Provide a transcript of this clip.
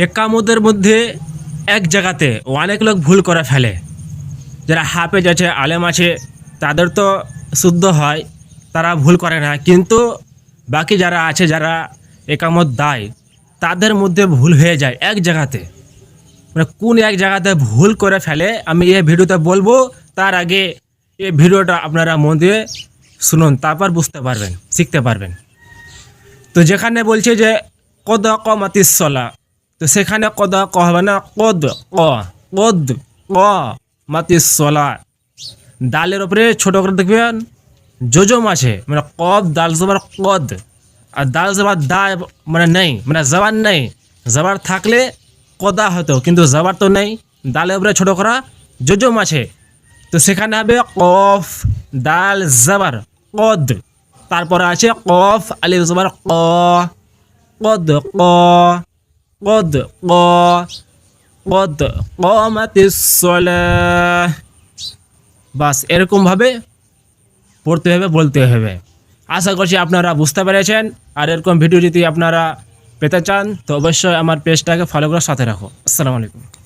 একামতের মধ্যে এক জায়গাতে অনেক লোক ভুল করে ফেলে। যারা হাফেজ আছে, আলেম আছে, তাদের তো শুদ্ধ হয়, তারা ভুল করে না। কিন্তু বাকি যারা আছে, যারা একামত দেয়, তাদের মধ্যে ভুল হয়ে যায় এক জায়গাতে। মানে কোন এক জায়গাতে ভুল করে ফেলে আমি এই ভিডিওতে বলবো। তার আগে এই ভিডিওটা আপনারা মন দিয়ে শুনুন, তারপর বুঝতে পারবেন, শিখতে পারবেন। তো যেখানে বলছে যে কদ কমাতিসলা, তো সেখানে কদ ক হবে না, কদ ক মাতিসলা। ডালের ওপরে ছোট করে দেখবেন যোজম আছে, মানে কদ দাল জবর কদ, আর দাল জবর দা মানে নেই, মানে জবান নেই। জবার থাকলে কদা হতো, কিন্তু জবার তো নেই। ডালের উপরে ছোট করা যোজম আছে, তো সেখানে হবে কফ দাল জবর কদ। তারপরে আছে কফ আলিফ জবর ক, কদ ক, কদ ক, কদ কমাতিস সালাহ। বাস এরকমভাবে পড়তে হবে, বলতে হবে। আশা করছি আপনারা বুঝতে পেরেছেন। আর এরকম ভিডিও যদি আপনারা পেতে চান তো অবশ্যই আমার পেজটাকে ফলো করে সাথে রাখো। আসসালামু আলাইকুম।